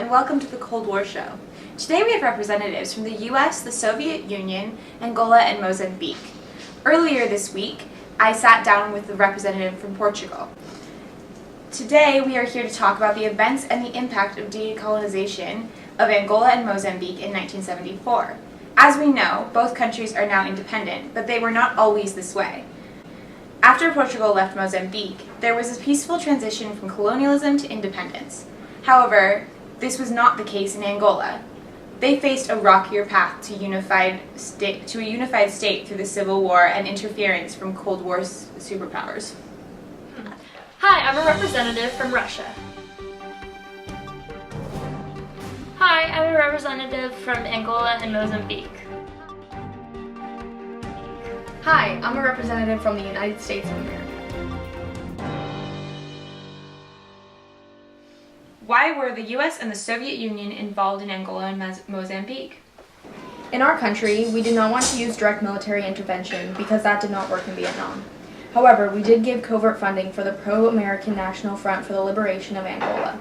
and welcome to the Cold War Show. Today we have representatives from the US, the Soviet Union, Angola, and Mozambique. Earlier this week, I sat down with the representative from Portugal. Today we are here to talk about the events and the impact of decolonization of Angola and Mozambique in 1974. As we know, both countries are now independent, but they were not always this way. After Portugal left Mozambique, there was a peaceful transition from colonialism to independence. However, this was not the case in Angola. They faced a rockier path to a unified state through the Civil War and interference from Cold War superpowers. Hi, I'm a representative from Russia. Hi, I'm a representative from Angola and Mozambique. Hi, I'm a representative from the United States of America. Why were the US and the Soviet Union involved in Angola and Mozambique? In our country, we did not want to use direct military intervention because that did not work in Vietnam. However, we did give covert funding for the pro-American National Front for the Liberation of Angola.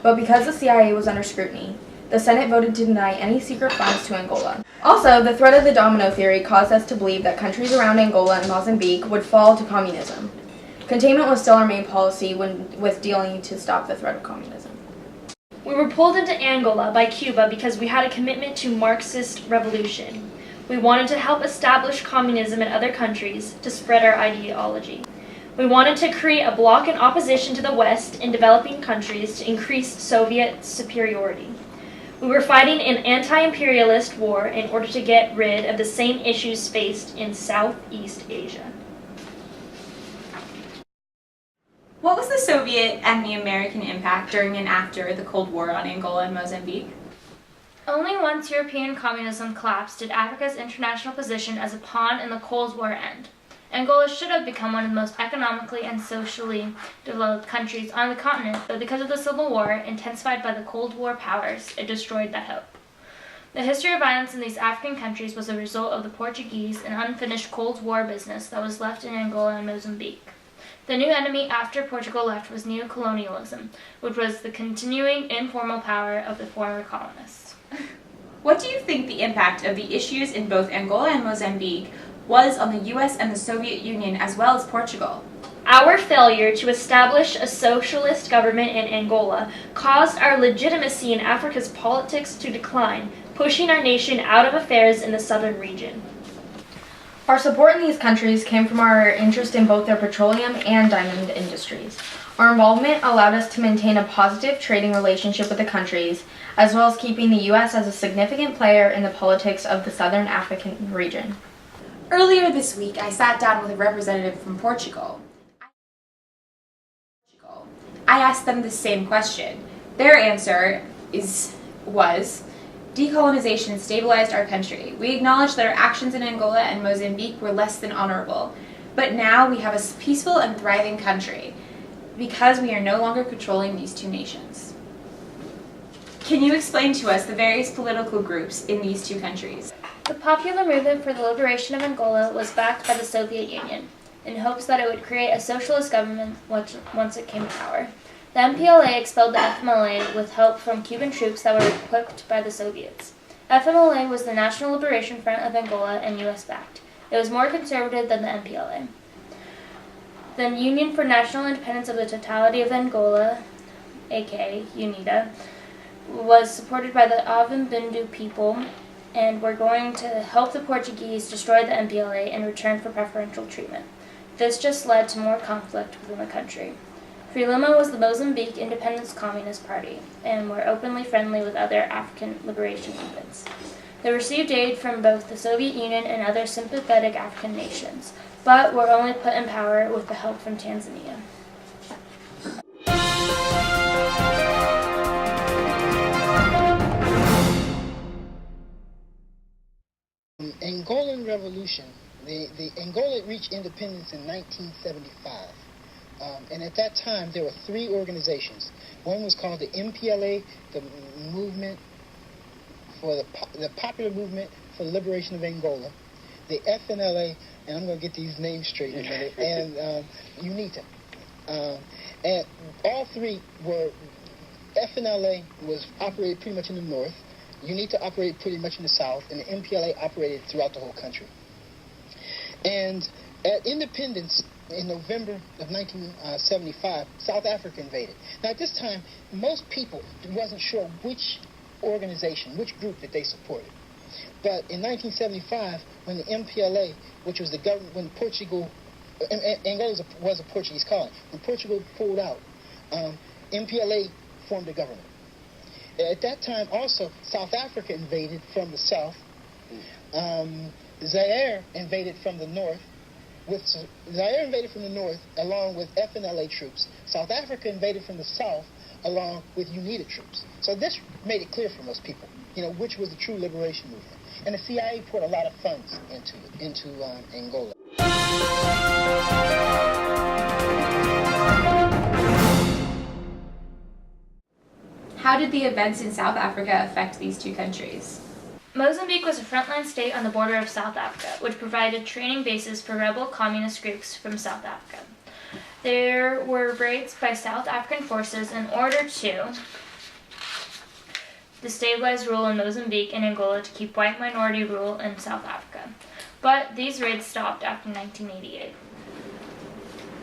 But because the CIA was under scrutiny, the Senate voted to deny any secret funds to Angola. Also, the threat of the domino theory caused us to believe that countries around Angola and Mozambique would fall to communism. Containment was still our main policy with dealing to stop the threat of communism. We were pulled into Angola by Cuba because we had a commitment to Marxist revolution. We wanted to help establish communism in other countries to spread our ideology. We wanted to create a bloc in opposition to the West in developing countries to increase Soviet superiority. We were fighting an anti-imperialist war in order to get rid of the same issues faced in Southeast Asia. What was the Soviet and the American impact during and after the Cold War on Angola and Mozambique? Only once European communism collapsed did Africa's international position as a pawn in the Cold War end. Angola should have become one of the most economically and socially developed countries on the continent, but because of the Civil War, intensified by the Cold War powers, it destroyed that hope. The history of violence in these African countries was a result of the Portuguese and unfinished Cold War business that was left in Angola and Mozambique. The new enemy after Portugal left was neocolonialism, which was the continuing informal power of the former colonists. What do you think the impact of the issues in both Angola and Mozambique was on the US and the Soviet Union as well as Portugal? Our failure to establish a socialist government in Angola caused our legitimacy in Africa's politics to decline, pushing our nation out of affairs in the southern region. Our support in these countries came from our interest in both their petroleum and diamond industries. Our involvement allowed us to maintain a positive trading relationship with the countries, as well as keeping the U.S. as a significant player in the politics of the southern African region. Earlier this week, I sat down with a representative from Portugal. I asked them the same question. Their answer was, decolonization stabilized our country. We acknowledge that our actions in Angola and Mozambique were less than honorable, but now we have a peaceful and thriving country because we are no longer controlling these two nations. Can you explain to us the various political groups in these two countries? The Popular Movement for the Liberation of Angola was backed by the Soviet Union, in hopes that it would create a socialist government once it came to power. The MPLA expelled the FMLA with help from Cuban troops that were equipped by the Soviets. FMLA was the National Liberation Front of Angola and US-backed. It was more conservative than the MPLA. The Union for National Independence of the Totality of Angola, aka UNITA, was supported by the Avambindu people and were going to help the Portuguese destroy the MPLA in return for preferential treatment. This just led to more conflict within the country. Frelimo was the Mozambique Independence Communist Party and were openly friendly with other African liberation movements. They received aid from both the Soviet Union and other sympathetic African nations, but were only put in power with the help from Tanzania. Angolan Revolution, the Angola reached independence in 1975. And at that time, there were three organizations. One was called the MPLA, the Movement for the Popular Movement for the Liberation of Angola, the FNLA, and I'm going to get these names straight in a minute, and UNITA. And all three were FNLA was operated pretty much in the north, UNITA operated pretty much in the south, and the MPLA operated throughout the whole country. And at independence in November of 1975, South Africa invaded. Now at this time, most people wasn't sure which organization, which group that they supported. But in 1975, when the MPLA, which was the government, when Portugal, Angola was a Portuguese colony, when Portugal pulled out, MPLA formed a government. At that time also, South Africa invaded from the south. Zaire invaded from the north. Zaire invaded from the north along with FNLA troops. South Africa invaded from the south along with UNITA troops. So this made it clear for most people, which was the true liberation movement. And the CIA put a lot of funds into Angola. How did the events in South Africa affect these two countries? Mozambique was a frontline state on the border of South Africa, which provided training bases for rebel communist groups from South Africa. There were raids by South African forces in order to destabilize rule in Mozambique and Angola to keep white minority rule in South Africa. But these raids stopped after 1988.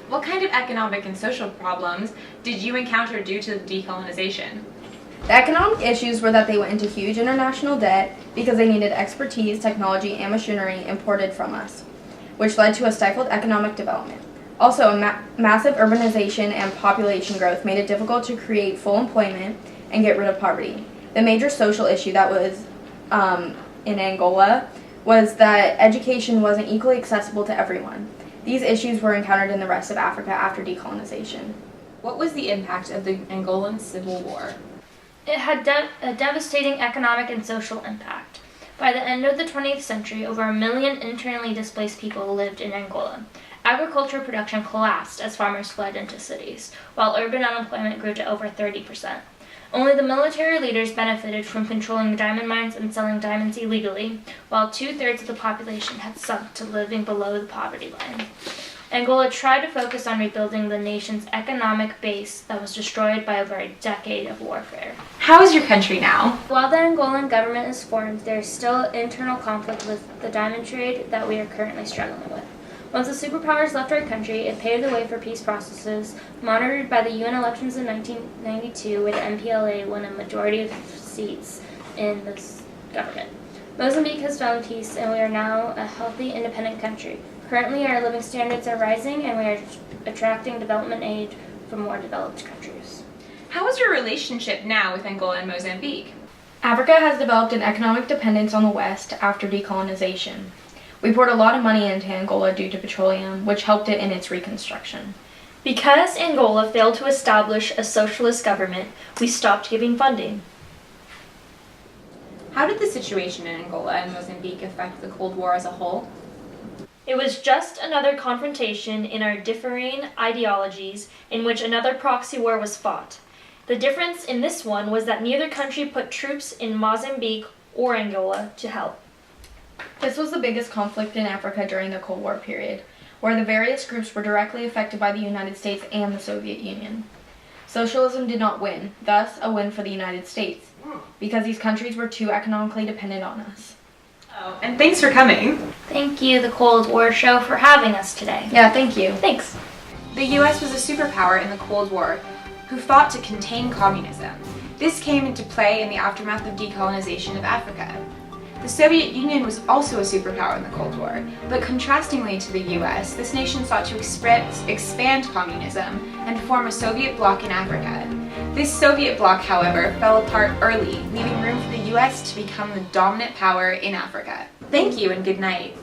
What kind of economic and social problems did you encounter due to decolonization? The economic issues were that they went into huge international debt because they needed expertise, technology, and machinery imported from us, which led to a stifled economic development. Also, massive urbanization and population growth made it difficult to create full employment and get rid of poverty. The major social issue that was in Angola was that education wasn't equally accessible to everyone. These issues were encountered in the rest of Africa after decolonization. What was the impact of the Angolan Civil War? It had a devastating economic and social impact. By the end of the 20th century, over 1 million internally displaced people lived in Angola. Agriculture production collapsed as farmers fled into cities, while urban unemployment grew to over 30%. Only the military leaders benefited from controlling the diamond mines and selling diamonds illegally, while 2/3 of the population had sunk to living below the poverty line. Angola tried to focus on rebuilding the nation's economic base that was destroyed by over a decade of warfare. How is your country now? While the Angolan government is formed, there is still internal conflict with the diamond trade that we are currently struggling with. Once the superpowers left our country, it paved the way for peace processes monitored by the UN elections in 1992, where the MPLA won a majority of seats in this government. Mozambique has found peace, and we are now a healthy, independent country. Currently, our living standards are rising, and we are attracting development aid from more developed countries. How is your relationship now with Angola and Mozambique? Africa has developed an economic dependence on the West after decolonization. We poured a lot of money into Angola due to petroleum, which helped it in its reconstruction. Because Angola failed to establish a socialist government, we stopped giving funding. How did the situation in Angola and Mozambique affect the Cold War as a whole? It was just another confrontation in our differing ideologies in which another proxy war was fought. The difference in this one was that neither country put troops in Mozambique or Angola to help. This was the biggest conflict in Africa during the Cold War period, where the various groups were directly affected by the United States and the Soviet Union. Socialism did not win, thus a win for the United States, because these countries were too economically dependent on us. Oh, and thanks for coming. Thank you, the Cold War Show, for having us today. Yeah, thank you. Thanks. The US was a superpower in the Cold War who fought to contain communism. This came into play in the aftermath of decolonization of Africa. The Soviet Union was also a superpower in the Cold War, but contrastingly to the US, this nation sought to expand communism and form a Soviet bloc in Africa. This Soviet bloc, however, fell apart early, leaving room for the US to become the dominant power in Africa. Thank you and good night.